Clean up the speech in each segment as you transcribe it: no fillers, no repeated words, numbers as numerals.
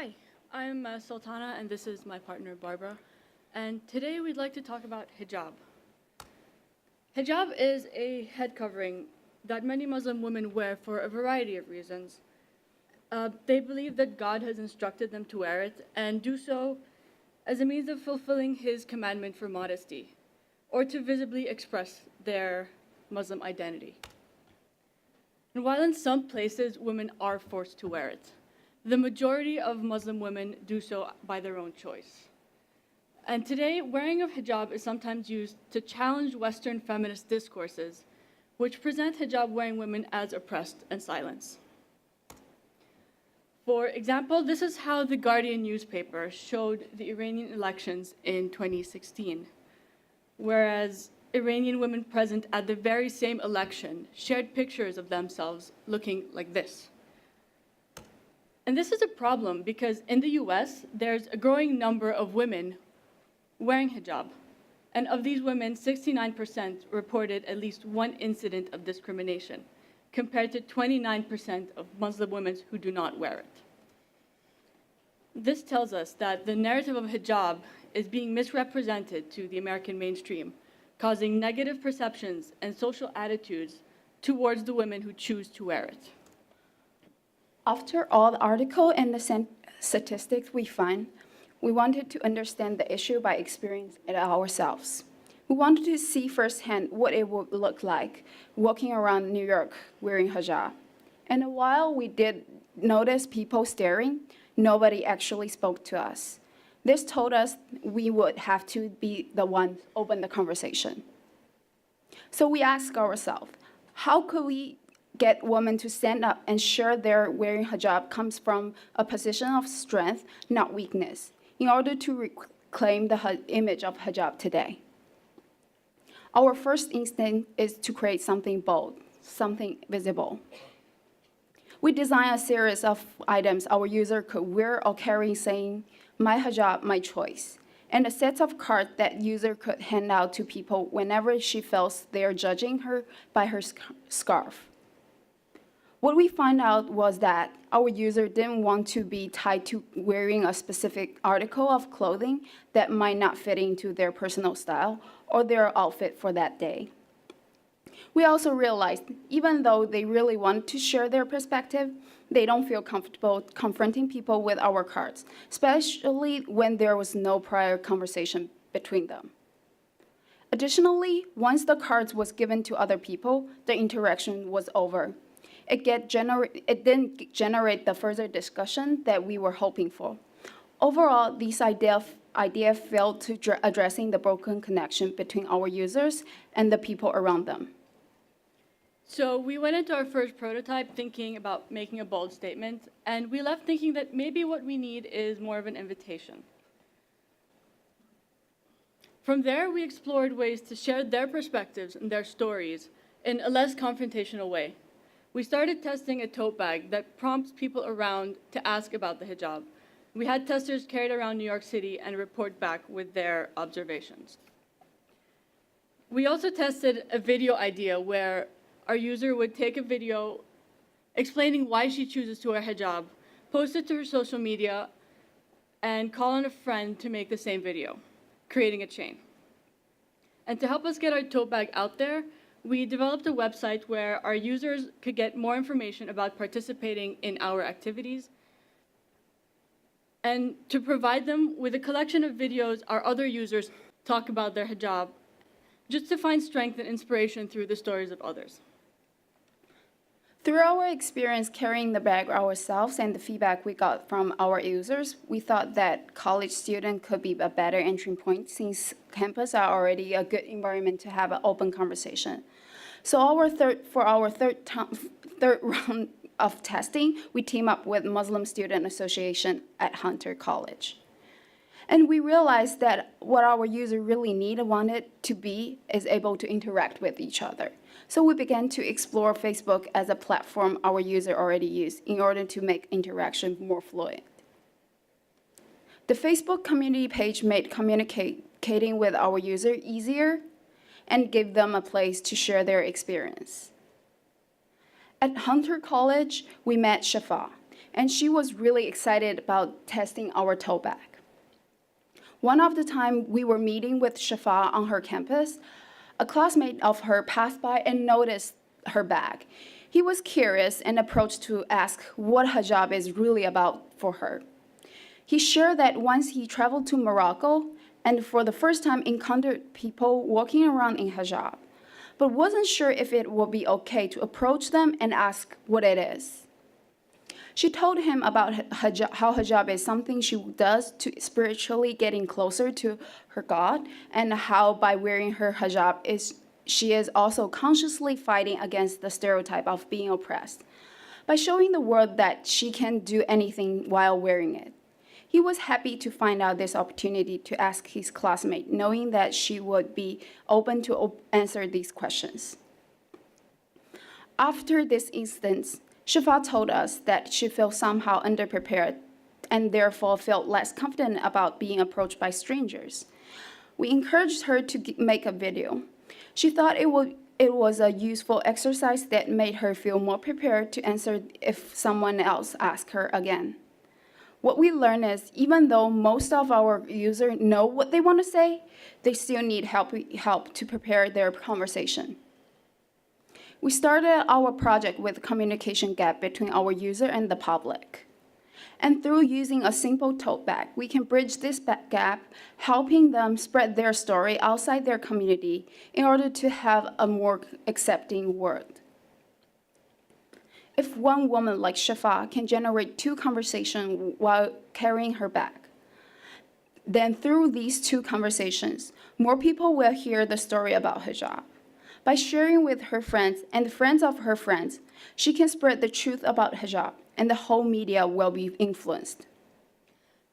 Hi, I'm Sultana, and this is my partner Barbara. And today we'd like to talk about hijab. Hijab is a head covering that many Muslim women wear for a variety of reasons. They believe that God has instructed them to wear it and do so as a means of fulfilling His commandment for modesty, or to visibly express their Muslim identity. And while in some places women are forced to wear it, the majority of Muslim women do so by their own choice. And today, wearing of hijab is sometimes used to challenge Western feminist discourses, which present hijab-wearing women as oppressed and silenced. For example, this is how the Guardian newspaper showed the Iranian elections in 2016, whereas Iranian women present at the very same election shared pictures of themselves looking like this. And this is a problem because in the US, there's a growing number of women wearing hijab. And of these women, 69% reported at least one incident of discrimination, compared to 29% of Muslim women who do not wear it. This tells us that the narrative of hijab is being misrepresented to the American mainstream, causing negative perceptions and social attitudes towards the women who choose to wear it. After all the article and the statistics we find, we wanted to understand the issue by experiencing it ourselves. We wanted to see firsthand what it would look like walking around New York wearing hijab. And while we did notice people staring, nobody actually spoke to us. This told us we would have to be the ones open the conversation. So we asked ourselves, how could we get women to stand up and share their wearing hijab comes from a position of strength, not weakness, in order to reclaim the image of hijab today? Our first instinct is to create something bold, something visible. We designed a series of items our user could wear or carry saying, "My hijab, my choice," and a set of cards that user could hand out to people whenever she feels they are judging her by her scarf. What we found out was that our user didn't want to be tied to wearing a specific article of clothing that might not fit into their personal style or their outfit for that day. We also realized, even though they really want to share their perspective, they don't feel comfortable confronting people with our cards, especially when there was no prior conversation between them. Additionally, once the cards was given to other people, the interaction was over. It didn't generate the further discussion that we were hoping for. Overall, this idea failed to addressing the broken connection between our users and the people around them. So we went into our first prototype thinking about making a bold statement, and we left thinking that maybe what we need is more of an invitation. From there, we explored ways to share their perspectives and their stories in a less confrontational way. We started testing a tote bag that prompts people around to ask about the hijab. We had testers carry it around New York City and report back with their observations. We also tested a video idea where our user would take a video explaining why she chooses to wear hijab, post it to her social media, and call on a friend to make the same video, creating a chain. And to help us get our tote bag out there, we developed a website where our users could get more information about participating in our activities, and to provide them with a collection of videos our other users talk about their hijab, just to find strength and inspiration through the stories of others. Through our experience carrying the bag ourselves and the feedback we got from our users, we thought that college students could be a better entry point since campus are already a good environment to have an open conversation. So for our third round of testing, we teamed up with Muslim Student Association at Hunter College. And we realized that what our user really wanted to be is able to interact with each other. So we began to explore Facebook as a platform our user already use in order to make interaction more fluid. The Facebook community page made communicating with our user easier and gave them a place to share their experience. At Hunter College, we met Shafa, and she was really excited about testing our tote bag. One of the time we were meeting with Shafa on her campus, a classmate of her passed by and noticed her bag. He was curious and approached to ask what hijab is really about for her. He shared that once he traveled to Morocco and for the first time encountered people walking around in hijab, but wasn't sure if it would be okay to approach them and ask what it is. She told him about how hijab is something she does to spiritually getting closer to her God, and how by wearing her hijab she is also consciously fighting against the stereotype of being oppressed, by showing the world that she can do anything while wearing it. He was happy to find out this opportunity to ask his classmate, knowing that she would be open to answer these questions. After this instance, Shafa told us that she felt somehow underprepared and therefore felt less confident about being approached by strangers. We encouraged her to make a video. She thought it was a useful exercise that made her feel more prepared to answer if someone else asked her again. What we learned is even though most of our users know what they want to say, they still need help to prepare their conversation. We started our project with a communication gap between our user and the public. And through using a simple tote bag, we can bridge this gap, helping them spread their story outside their community in order to have a more accepting world. If one woman like Shafa can generate 2 conversations while carrying her bag, then through these 2 conversations, more people will hear the story about hijab. By sharing with her friends and the friends of her friends, she can spread the truth about hijab, and the whole media will be influenced.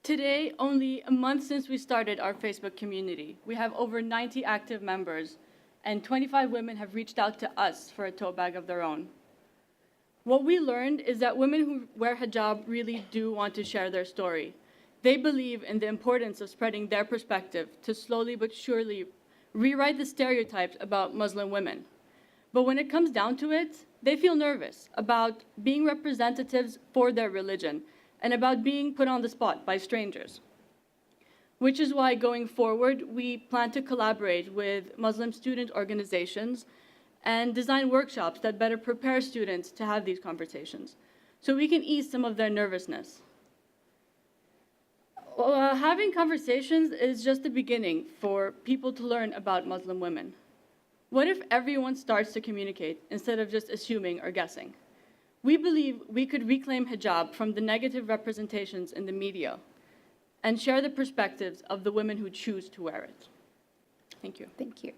Today, only a month since we started our Facebook community, we have over 90 active members, and 25 women have reached out to us for a tote bag of their own. What we learned is that women who wear hijab really do want to share their story. They believe in the importance of spreading their perspective to slowly but surely rewrite the stereotypes about Muslim women. But when it comes down to it, they feel nervous about being representatives for their religion and about being put on the spot by strangers. Which is why going forward, we plan to collaborate with Muslim student organizations and design workshops that better prepare students to have these conversations, so we can ease some of their nervousness. Having conversations is just the beginning for people to learn about Muslim women. What if everyone starts to communicate instead of just assuming or guessing? We believe we could reclaim hijab from the negative representations in the media and share the perspectives of the women who choose to wear it. Thank you. Thank you.